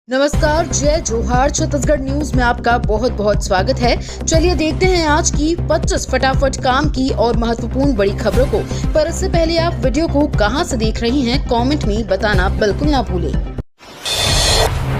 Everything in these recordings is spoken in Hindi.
नमस्कार, जय जोहार। छत्तीसगढ़ न्यूज में आपका बहुत बहुत स्वागत है। चलिए देखते हैं आज की 25 फटाफट काम की और महत्वपूर्ण बड़ी खबरों को। पर इससे पहले आप वीडियो को कहां से देख रही हैं, कमेंट में बताना बिल्कुल ना भूलें।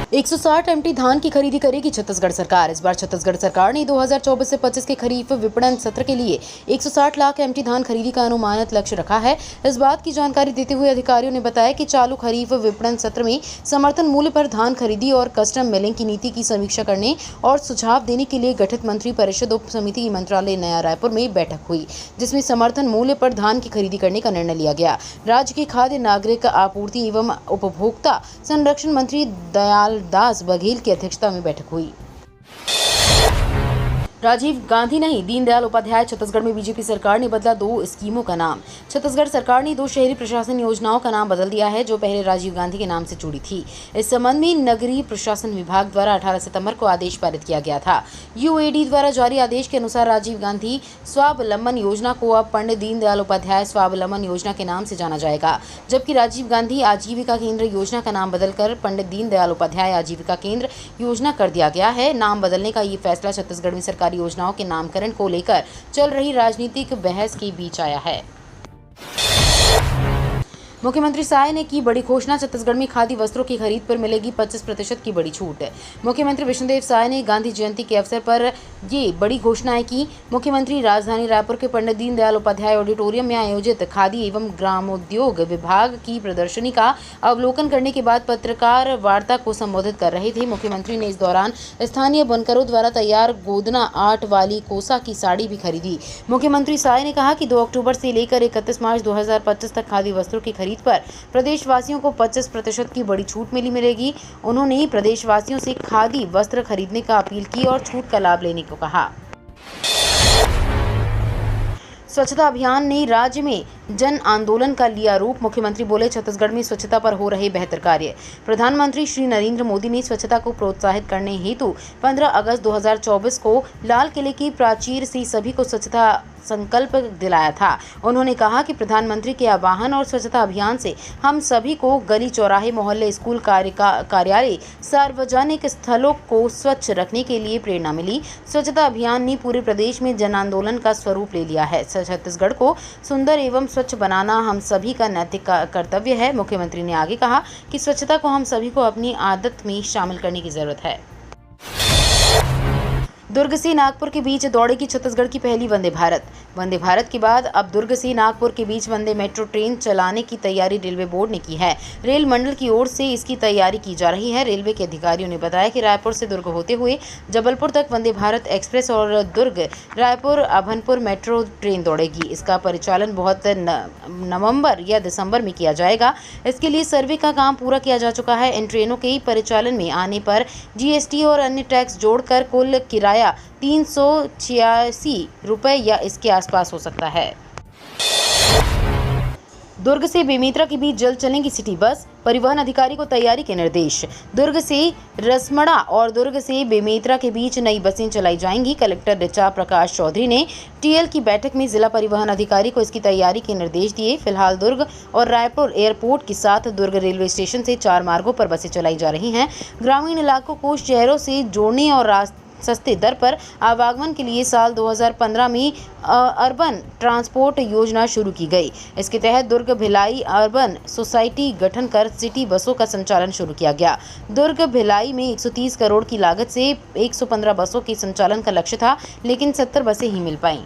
160 एमटी धान की खरीदी करेगी छत्तीसगढ़ सरकार। इस बार छत्तीसगढ़ सरकार ने 2024 से 25 के खरीफ विपणन सत्र के लिए 160 लाख एमटी धान खरीदी का अनुमानित लक्ष्य रखा है। इस बात की जानकारी देते हुए अधिकारियों ने बताया कि चालू खरीफ विपणन सत्र में समर्थन मूल्य पर धान खरीदी और कस्टम मिलिंग की नीति की समीक्षा करने और सुझाव देने के लिए गठित मंत्री परिषद उप समिति की मंत्रालय नया रायपुर में बैठक हुई, जिसमें समर्थन मूल्य पर धान की खरीदी करने का निर्णय लिया गया। राज्य के खाद्य नागरिक आपूर्ति एवं उपभोक्ता संरक्षण मंत्री दयाल दास बघेल की अध्यक्षता में बैठक हुई। राजीव गांधी नहीं, दीनदयाल उपाध्याय। छत्तीसगढ़ में बीजेपी सरकार ने बदला 2 स्कीमों का नाम। छत्तीसगढ़ सरकार ने 2 शहरी प्रशासन योजनाओं का नाम बदल दिया है, जो पहले राजीव गांधी के नाम से जुड़ी थी। इस संबंध में नगरीय प्रशासन विभाग द्वारा 18 सितंबर को आदेश पारित किया गया था। यूएडी द्वारा जारी आदेश के अनुसार राजीव गांधी स्वावलंबन योजना को अब पंडित दीनदयाल उपाध्याय स्वावलंबन योजना के नाम से जाना जाएगा, जबकि राजीव गांधी आजीविका केंद्र योजना का नाम बदलकर पंडित दीनदयाल उपाध्याय आजीविका केंद्र योजना कर दिया गया है। नाम बदलने का ये फैसला छत्तीसगढ़ में सरकारी योजनाओं के नामकरण को लेकर चल रही राजनीतिक बहस के बीच आया है। मुख्यमंत्री साय ने की बड़ी घोषणा। छत्तीसगढ़ में खादी वस्त्रों की खरीद पर मिलेगी 25% की बड़ी छूट। मुख्यमंत्री विष्णुदेव साय ने गांधी जयंती के अवसर पर ये बड़ी घोषणाएं की। मुख्यमंत्री राजधानी रायपुर के पंडित दीनदयाल उपाध्याय ऑडिटोरियम में आयोजित खादी एवं ग्रामोद्योग विभाग की प्रदर्शनी का अवलोकन करने के बाद पत्रकार वार्ता को संबोधित कर रहे थे। मुख्यमंत्री ने इस दौरान स्थानीय बुनकरों द्वारा तैयार गोदना आर्ट वाली कोसा की साड़ी भी खरीदी। मुख्यमंत्री साय ने कहा कि 2 अक्टूबर से लेकर 31 मार्च 2025 तक खादी वस्त्रों की खरीद पर प्रदेशवासियों को 25% की बड़ी छूट मिलेगी। उन्होंने प्रदेशवासियों से खादी वस्त्र खरीदने का अपील की और छूट का लाभ लेने को कहा। स्वच्छता अभियान ने राज्य में जन आंदोलन का लिया रूप। मुख्यमंत्री बोले, छत्तीसगढ़ में स्वच्छता पर हो रहे बेहतर कार्य। प्रधानमंत्री श्री नरेंद्र मोदी ने स्वच्छता को प्रोत्साहित करने हेतु 15 अगस्त 2024 को लाल किले की प्राचीर से सभी को स्वच्छता संकल्प दिलाया था। उन्होंने कहा कि प्रधानमंत्री के आह्वान और स्वच्छता अभियान से हम सभी को गली चौराहे, मोहल्ले, स्कूल, कार्यालय, सार्वजनिक स्थलों को स्वच्छ रखने के लिए प्रेरणा मिली। स्वच्छता अभियान ने पूरे प्रदेश में जन आंदोलन का स्वरूप ले लिया है। छत्तीसगढ़ को सुंदर एवं स्वच्छ बनाना हम सभी का नैतिक कर्तव्य है। मुख्यमंत्री ने आगे कहा कि स्वच्छता को हम सभी को अपनी आदत में शामिल करने की जरूरत है। दुर्ग से नागपुर के बीच दौड़ेगी छत्तीसगढ़ की पहली वंदे भारत। वंदे भारत के बाद अब दुर्ग से नागपुर के बीच वंदे मेट्रो ट्रेन चलाने की तैयारी रेलवे बोर्ड ने की है। रेल मंडल की ओर से इसकी तैयारी की जा रही है। रेलवे के अधिकारियों ने बताया कि रायपुर से दुर्ग होते हुए जबलपुर तक वंदे भारत एक्सप्रेस और दुर्ग रायपुर अभनपुर मेट्रो ट्रेन दौड़ेगी। इसका परिचालन बहुत नवंबर या दिसंबर में किया जाएगा। इसके लिए सर्वे का काम पूरा किया जा चुका है। इन ट्रेनों के परिचालन में आने पर जीएसटी और अन्य टैक्स जोड़कर कुल किराया 386 रुपये या इसके आसपास हो सकता है। दुर्ग से बेमेतरा के बीच जल्द चलेंगी सिटी बस। परिवहन अधिकारी को तैयारी के निर्देश। दुर्ग से रसमड़ा और दुर्ग से बेमेतरा के बीच नई बसें चलाई जाएंगी। कलेक्टर ऋचा प्रकाश चौधरी ने टीएल की बैठक में जिला परिवहन अधिकारी को इसकी तैयारी के निर्देश दिए। फिलहाल दुर्ग और रायपुर एयरपोर्ट के साथ दुर्ग रेलवे स्टेशन से 4 मार्गों पर बसें चलाई जा रही हैं। ग्रामीण इलाकों को शहरों से जोड़ने और सस्ते दर पर आवागमन के लिए साल 2015 में अर्बन ट्रांसपोर्ट योजना शुरू की गई। इसके तहत दुर्ग भिलाई अर्बन सोसाइटी गठन कर सिटी बसों का संचालन शुरू किया गया। दुर्ग भिलाई में 130 करोड़ की लागत से 115 बसों के संचालन का लक्ष्य था, लेकिन 70 बसें ही मिल पाईं।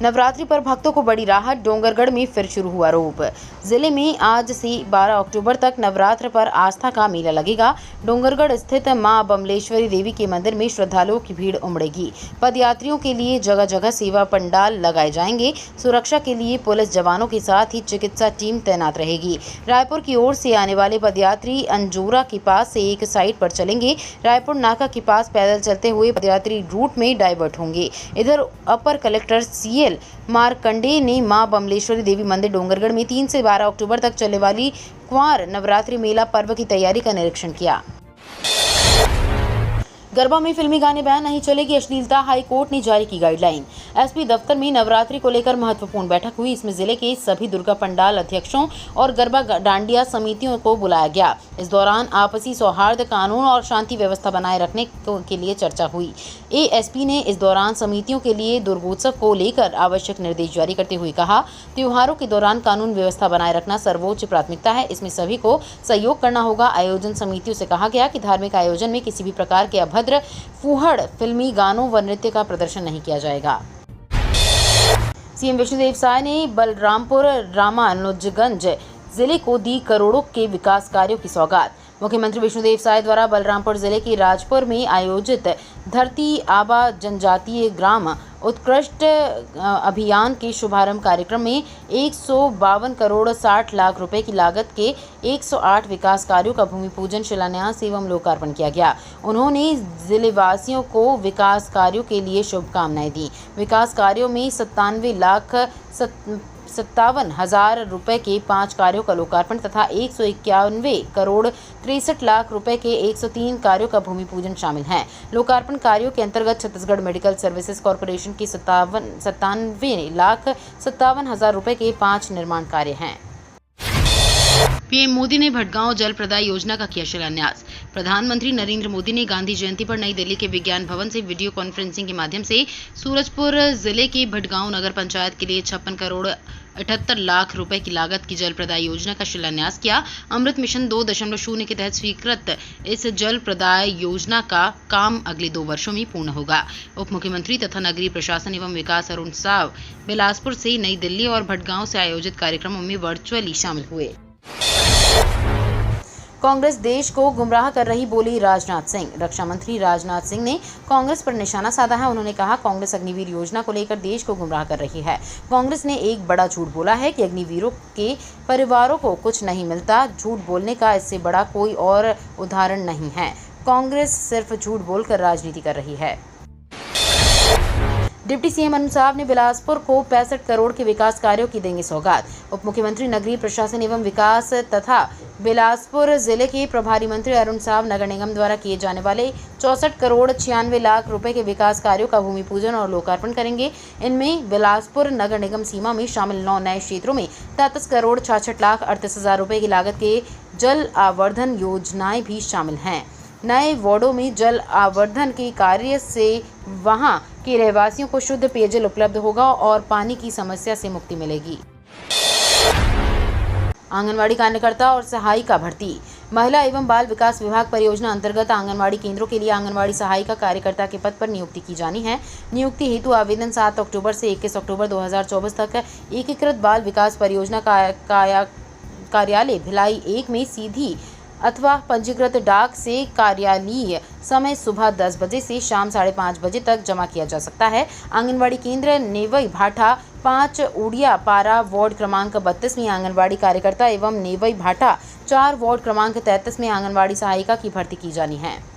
नवरात्रि पर भक्तों को बड़ी राहत। डोंगरगढ़ में फिर शुरू हुआ रूप। जिले में आज से 12 अक्टूबर तक नवरात्र पर आस्था का मेला लगेगा। डोंगरगढ़ स्थित मां बमलेश्वरी देवी के मंदिर में श्रद्धालुओं की भीड़ उमड़ेगी। पदयात्रियों के लिए जगह जगह सेवा पंडाल लगाए जाएंगे। सुरक्षा के लिए पुलिस जवानों के साथ ही चिकित्सा टीम तैनात रहेगी। रायपुर की ओर से आने वाले पदयात्री अंजोरा के पास से एक साइड पर चलेंगे। रायपुर नाका के पास पैदल चलते हुए पदयात्री रूट में डाइवर्ट होंगे। इधर अपर कलेक्टर सीएल मारकंडे ने मां बमलेश्वरी देवी मंदिर डोंगरगढ़ में 3 से 12 अक्टूबर तक चलने वाली कुंवार नवरात्रि मेला पर्व की तैयारी का निरीक्षण किया। गरबा में फिल्मी गाने बैन नहीं चलेगी अश्लीलता, हाई कोर्ट ने जारी की गाइडलाइन। एसपी दफ्तर में नवरात्रि को लेकर महत्वपूर्ण बैठक हुई। इसमें जिले के सभी दुर्गा पंडाल अध्यक्षों और गरबा डांडिया समितियों को बुलाया गया। इस दौरान आपसी सौहार्द, कानून और शांति व्यवस्था बनाए रखने के लिए चर्चा हुई। एएसपी ने इस दौरान समितियों के लिए दुर्गोत्सव को लेकर आवश्यक निर्देश जारी करते हुए कहा, त्योहारों के दौरान कानून व्यवस्था बनाए रखना सर्वोच्च प्राथमिकता है। इसमें सभी को सहयोग करना होगा। आयोजन समितियों से कहा गया कि धार्मिक आयोजन में किसी भी प्रकार के अभद्र, फूहड़, फिल्मी गानों व नृत्य का प्रदर्शन नहीं किया जाएगा। सीएम विष्णुदेव साय ने बलरामपुर रामानुजगंज जिले को दी करोड़ों के विकास कार्यों की सौगात। मुख्यमंत्री विष्णुदेव साय द्वारा बलरामपुर जिले के राजपुर में आयोजित धरती आबा जनजातीय ग्राम उत्कृष्ट अभियान के शुभारंभ कार्यक्रम में 152 करोड़ 60 लाख रुपए की लागत के 108 विकास कार्यों का भूमि पूजन, शिलान्यास एवं लोकार्पण किया गया। उन्होंने जिलेवासियों को विकास कार्यों के लिए शुभकामनाएं दी। विकास कार्यों में 97,57,000 रुपए के 5 कार्यों का लोकार्पण तथा 191 करोड़ 63 लाख रुपए के 103 कार्यों का भूमि पूजन शामिल हैं। लोकार्पण कार्यों के अंतर्गत छत्तीसगढ़ मेडिकल सर्विसेज कॉर्पोरेशन के 97,57,000 रुपए के 5 निर्माण कार्य हैं। पीएम मोदी ने भटगांव जल प्रदाय योजना का किया शिलान्यास। प्रधानमंत्री नरेंद्र मोदी ने गांधी जयंती पर नई दिल्ली के विज्ञान भवन से वीडियो कॉन्फ्रेंसिंग के माध्यम से सूरजपुर जिले के भटगांव नगर पंचायत के लिए 56 करोड़ 78 लाख रुपए की लागत की जल प्रदाय योजना का शिलान्यास किया। अमृत मिशन 2.0 के तहत स्वीकृत इस जल प्रदाय योजना का काम अगले 2 वर्षों में पूर्ण होगा। उप मुख्यमंत्री तथा नगरीय प्रशासन एवं विकास अरुण साव बिलासपुर से नई दिल्ली और भटगांव से आयोजित कार्यक्रमों में वर्चुअली शामिल हुए। कांग्रेस देश को गुमराह कर रही, बोली राजनाथ सिंह। रक्षा मंत्री राजनाथ सिंह ने कांग्रेस पर निशाना साधा है। उन्होंने कहा, कांग्रेस अग्निवीर योजना को लेकर देश को गुमराह कर रही है। कांग्रेस ने एक बड़ा झूठ बोला है कि अग्निवीरों के परिवारों को कुछ नहीं मिलता। झूठ बोलने का इससे बड़ा कोई और उदाहरण नहीं है। कांग्रेस सिर्फ झूठ बोलकर राजनीति कर रही है। डिप्टी सीएम अरुण साव ने बिलासपुर को 65 करोड़ के विकास कार्यों की देंगे सौगात। उप मुख्यमंत्री नगरीय प्रशासन एवं विकास तथा बिलासपुर जिले के प्रभारी मंत्री अरुण साव नगर निगम द्वारा किए जाने वाले 64 करोड़ 96 लाख रुपए के विकास कार्यों का भूमि पूजन और लोकार्पण करेंगे। इनमें बिलासपुर नगर निगम सीमा में शामिल 9 नए क्षेत्रों में 33 करोड़ 66 लाख 38 हजार रुपए की लागत के जल आवर्धन योजनाएं भी शामिल हैं। नए वार्डों में जल आवर्धन के कार्य से वहां के रहवासियों को शुद्ध पेयजल उपलब्ध होगा और पानी की समस्या से मुक्ति मिलेगी। आंगनवाड़ी कार्यकर्ता और सहायिका भर्ती। महिला एवं बाल विकास विभाग परियोजना अंतर्गत आंगनवाड़ी केंद्रों के लिए आंगनवाड़ी सहायिका कार्यकर्ता के पद पर नियुक्ति की जानी है। नियुक्ति हेतु आवेदन 7 अक्टूबर से 21 अक्टूबर 2024 तक एकीकृत बाल विकास परियोजना कार्यालय भिलाई 1 में सीधी अथवा पंजीकृत डाक से कार्यालयीय समय सुबह 10 बजे से शाम 5:30 बजे तक जमा किया जा सकता है। आंगनवाड़ी केंद्र नेवई भाठा 5 उड़िया पारा वार्ड क्रमांक 32 में आंगनवाड़ी कार्यकर्ता एवं नेवई भाठा 4 वार्ड क्रमांक 33 में आंगनवाड़ी सहायिका की भर्ती की जानी है।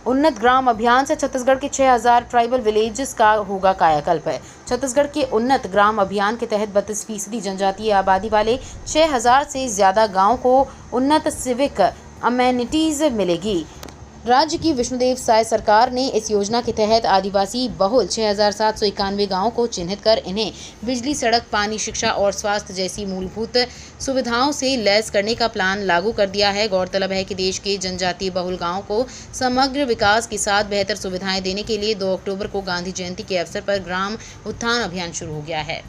उन्नत ग्राम अभियान से छत्तीसगढ़ के 6000 ट्राइबल विलेजेस का होगा कायाकल्प। छत्तीसगढ़ के उन्नत ग्राम अभियान के तहत 32% जनजातीय आबादी वाले 6000 से ज्यादा गांव को उन्नत सिविक अमेनिटीज मिलेगी। राज्य की विष्णुदेव साय सरकार ने इस योजना के तहत आदिवासी बहुल 6791 गांवों को चिन्हित कर इन्हें बिजली, सड़क, पानी, शिक्षा और स्वास्थ्य जैसी मूलभूत सुविधाओं से लैस करने का प्लान लागू कर दिया है। गौरतलब है कि देश के जनजातीय बहुल गांवों को समग्र विकास के साथ बेहतर सुविधाएं देने के लिए 2 अक्टूबर को गांधी जयंती के अवसर पर ग्राम उत्थान अभियान शुरू हो गया है।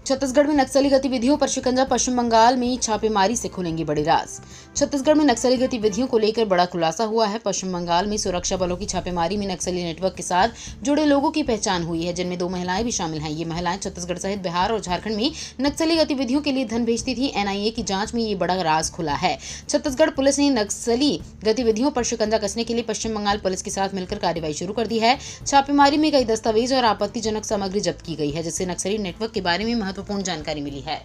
छत्तीसगढ़ में नक्सली गतिविधियों पर शिकंजा। पश्चिम बंगाल में छापेमारी से खुलेंगे बड़े राज। छत्तीसगढ़ में नक्सली गतिविधियों को लेकर बड़ा खुलासा हुआ है। पश्चिम बंगाल में सुरक्षा बलों की छापेमारी में नक्सली नेटवर्क के साथ जुड़े लोगों की पहचान हुई है, जिनमें 2 महिलाएं भी शामिल हैं। ये महिलाएं छत्तीसगढ़ सहित बिहार और झारखंड में नक्सली गतिविधियों के लिए धन भेजती थी। एनआईए की जांच में ये बड़ा राज खुला है। छत्तीसगढ़ पुलिस ने नक्सली गतिविधियों पर शिकंजा कसने के लिए पश्चिम बंगाल पुलिस के साथ मिलकर कार्रवाई शुरू कर दी है। छापेमारी में कई दस्तावेज और आपत्तिजनक सामग्री जब्त की गई है, जिससे नक्सली नेटवर्क के बारे में महत्वपूर्ण जानकारी मिली है।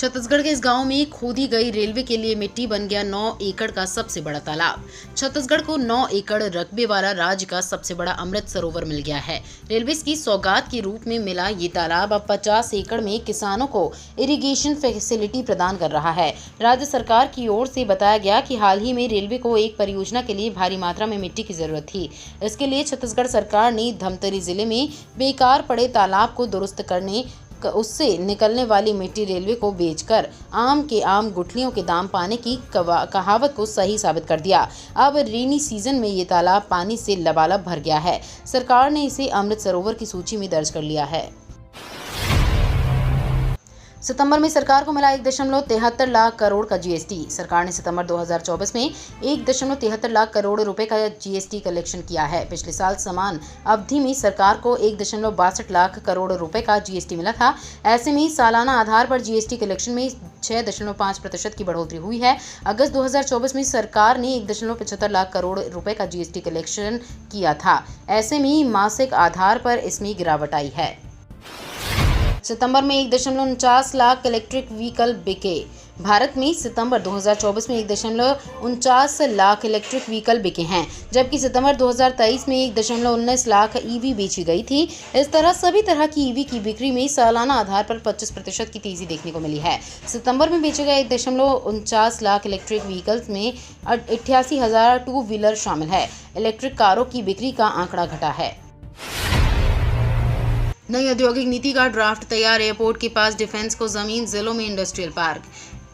छत्तीसगढ़ के इस गांव में खोदी गई रेलवे के लिए मिट्टी बन गया 9 एकड़ का सबसे बड़ा तालाब। छत्तीसगढ़ को 9 एकड़ रकबे वाला राज्य का सबसे बड़ा अमृत सरोवर मिल गया है। रेलवे की सौगात के रूप में मिला ये तालाब अब 50 एकड़ में किसानों को इरिगेशन फैसिलिटी प्रदान कर रहा है। राज्य सरकार की ओर से बताया गया कि हाल ही में रेलवे को एक परियोजना के लिए भारी मात्रा में मिट्टी की जरूरत थी। इसके लिए छत्तीसगढ़ सरकार ने धमतरी जिले में बेकार पड़े तालाब को दुरुस्त करने, उससे निकलने वाली मिट्टी रेलवे को बेचकर आम गुठलियों के दाम पाने की कहावत को सही साबित कर दिया। अब रेनी सीजन में ये तालाब पानी से लबालब भर गया है। सरकार ने इसे अमृत सरोवर की सूची में दर्ज कर लिया है। सितंबर में सरकार को मिला 1.73 लाख करोड़ का जीएसटी। सरकार ने सितंबर 2024 में 1.73 लाख करोड़ रुपए का जीएसटी कलेक्शन किया है। पिछले साल समान अवधि में सरकार को 1.62 लाख करोड़ रुपए का जीएसटी मिला था। ऐसे में सालाना आधार पर जीएसटी कलेक्शन में 6.5% की बढ़ोतरी हुई है। अगस्त 2024 में सरकार ने 1.75 लाख करोड़ रुपए का जीएसटी कलेक्शन किया था। ऐसे में मासिक आधार पर इसमें गिरावट आई है। सितंबर में 1.49 लाख इलेक्ट्रिक व्हीकल बिके। भारत में सितंबर 2024 में 1.49 लाख इलेक्ट्रिक व्हीकल बिके हैं, जबकि सितंबर 2023 में 1.19 लाख ईवी बेची गई थी। इस तरह सभी तरह की ईवी की बिक्री में सालाना आधार पर 25% की तेजी देखने को मिली है। सितंबर में बेचे गए 1.49 लाख इलेक्ट्रिक व्हीकल्स में 88,000 टू व्हीलर शामिल है। इलेक्ट्रिक कारों की बिक्री का आंकड़ा घटा है। नई औद्योगिक नीति का ड्राफ्ट तैयार, एयरपोर्ट के पास डिफेंस को जमीन, जिलों में इंडस्ट्रियल पार्क।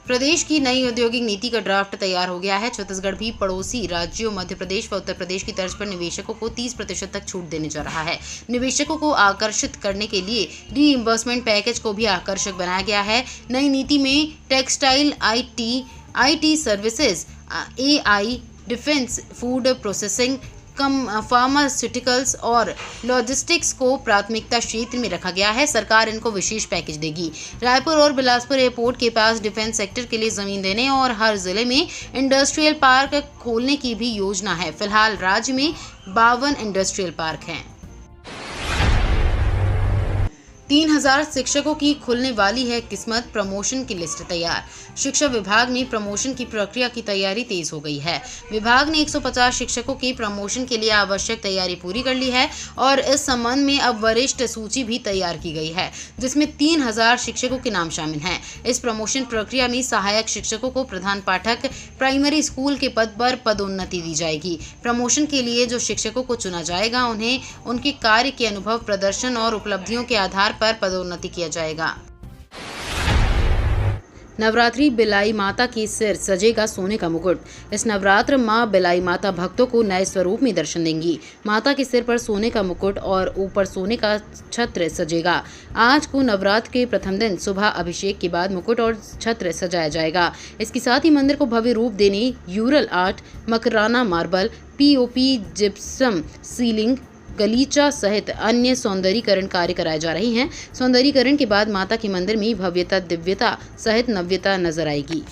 प्रदेश की नई औद्योगिक नीति का ड्राफ्ट तैयार हो गया है। छत्तीसगढ़ भी पड़ोसी राज्यों मध्य प्रदेश व उत्तर प्रदेश की तर्ज पर निवेशकों को 30% तक छूट देने जा रहा है। निवेशकों को आकर्षित करने के लिए रीइंबर्समेंट पैकेज को भी आकर्षक बनाया गया है। नई नीति में textile, IT services, AI, defence, food processing, pharmaceuticals और लॉजिस्टिक्स को प्राथमिकता क्षेत्र में रखा गया है। सरकार इनको विशेष पैकेज देगी। रायपुर और बिलासपुर एयरपोर्ट के पास डिफेंस सेक्टर के लिए जमीन देने और हर जिले में इंडस्ट्रियल पार्क खोलने की भी योजना है। फिलहाल राज्य में 52 इंडस्ट्रियल पार्क हैं। 3000 शिक्षकों की खुलने वाली है किस्मत, प्रमोशन की लिस्ट तैयार। शिक्षा विभाग में प्रमोशन की प्रक्रिया की तैयारी तेज हो गई है। विभाग ने 150 शिक्षकों की प्रमोशन के लिए आवश्यक तैयारी पूरी कर ली है और इस संबंध में अब वरिष्ठ सूची भी तैयार की गई है, जिसमें 3000 शिक्षकों के नाम शामिल हैं। इस प्रमोशन प्रक्रिया में सहायक शिक्षकों को प्रधान पाठक प्राइमरी स्कूल के पद पर पदोन्नति दी जाएगी। प्रमोशन के लिए जो शिक्षकों को चुना जाएगा उन्हें उनके कार्य के अनुभव, प्रदर्शन और उपलब्धियों के आधार पर पदोन्नति किया जाएगा। नवरात्रि बिलाई माता के सिर सजेगा सोने का मुकुट। इस नवरात्र मां बिलाई माता भक्तों को नए स्वरूप में दर्शन देंगी। माता के सिर पर सोने का मुकुट और ऊपर सोने का छत्र सजेगा। आज को नवरात्र के प्रथम दिन सुबह अभिषेक के बाद मुकुट और छत्र सजाया जाएगा। इसके साथ ही मंदिर को भव्य रूप देने यूरल art, Makrana marble, POP, gypsum ceiling, गलीचा सहित अन्य सौंदर्यीकरण कार्य कराए जा रहे हैं। सौंदर्यीकरण के बाद माता के मंदिर में भव्यता, दिव्यता सहित नव्यता नजर आएगी।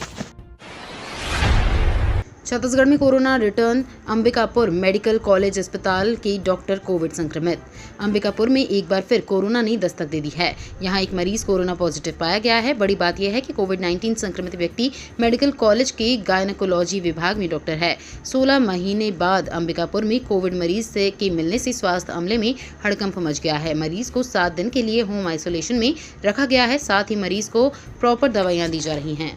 छत्तीसगढ़ में corona return. Ambikapur medical college अस्पताल के डॉक्टर कोविड संक्रमित। अंबिकापुर में एक बार फिर कोरोना ने दस्तक दे दी है। यहां एक मरीज कोरोना पॉजिटिव पाया गया है। बड़ी बात यह है कि कोविड-19 संक्रमित व्यक्ति मेडिकल कॉलेज के गायनेकोलॉजी विभाग में डॉक्टर है। 16 महीने बाद अंबिकापुर में कोविड मरीज के मिलने से स्वास्थ्य अमले में हड़कंप मच गया है। मरीज को 7 दिन के लिए होम आइसोलेशन में रखा गया है। साथ ही मरीज को प्रॉपर दवाइयां दी जा रही हैं।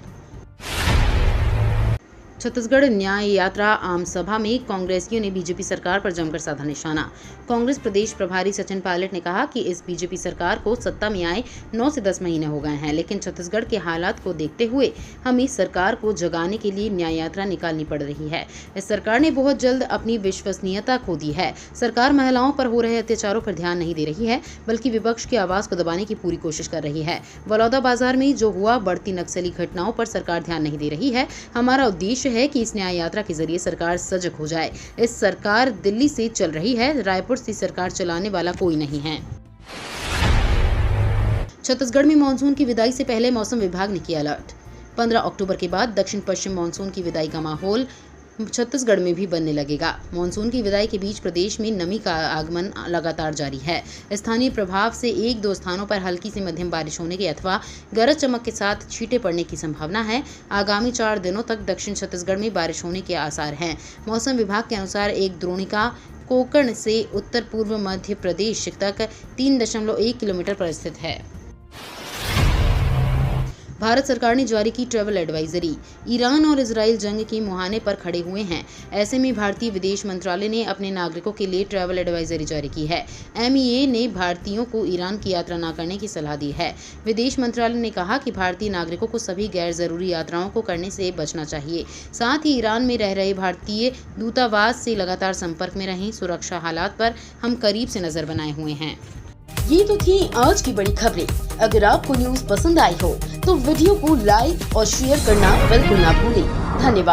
छत्तीसगढ़ न्याय यात्रा आम सभा में कांग्रेसियों ने बीजेपी सरकार पर जमकर साधा निशाना। कांग्रेस प्रदेश प्रभारी सचिन पायलट ने कहा कि इस बीजेपी सरकार को सत्ता में आए 9 से 10 महीने हो गए हैं, लेकिन छत्तीसगढ़ के हालात को देखते हुए हमें सरकार को जगाने के लिए न्याय यात्रा निकालनी पड़ रही है। इस सरकार ने बहुत जल्द अपनी विश्वसनीयता खो दी है। सरकार महिलाओं पर हो रहे अत्याचारों पर ध्यान नहीं दे रही है, बल्कि विपक्ष की आवाज को दबाने की पूरी कोशिश कर रही है। बलौदाबाजार में जो हुआ, बढ़ती नक्सली घटनाओं पर सरकार ध्यान नहीं दे रही है। हमारा उद्देश्य है कि इस न्याय यात्रा के जरिए सरकार सजग हो जाए। इस सरकार दिल्ली से चल रही है, रायपुर से सरकार चलाने वाला कोई नहीं है। छत्तीसगढ़ में मानसून की विदाई से पहले मौसम विभाग ने किया अलर्ट। 15 अक्टूबर के बाद दक्षिण पश्चिम मानसून की विदाई का माहौल छत्तीसगढ़ में भी बनने लगेगा। मानसून की विदाई के बीच प्रदेश में नमी का आगमन लगातार जारी है। स्थानीय प्रभाव से एक दो स्थानों पर हल्की से मध्यम बारिश होने की अथवा गरज चमक के साथ छींटे पड़ने की संभावना है। आगामी 4 दिनों तक दक्षिण छत्तीसगढ़ में बारिश होने के आसार हैं। मौसम विभाग के अनुसार एक द्रोणिका कोंकण से उत्तर पूर्व मध्य प्रदेश तक 3.1 किलोमीटर पर स्थित है। भारत सरकार ने जारी की ट्रैवल एडवाइजरी। ईरान और इजराइल जंग के मुहाने पर खड़े हुए हैं। ऐसे में भारतीय विदेश मंत्रालय ने अपने नागरिकों के लिए ट्रैवल एडवाइजरी जारी की है। MEA ने भारतीयों को ईरान की यात्रा न करने की सलाह दी है। विदेश मंत्रालय ने कहा कि भारतीय नागरिकों को सभी गैर जरूरी यात्राओं को करने से बचना चाहिए। साथ ही ईरान में रह रहे भारतीय दूतावास से लगातार संपर्क में रहें। सुरक्षा हालात पर हम करीब से नजर बनाए हुए हैं। ये तो थी आज की बड़ी खबरें। अगर आपको न्यूज़ पसंद आई हो तो वीडियो को लाइक और शेयर करना बिल्कुल ना भूलें। धन्यवाद।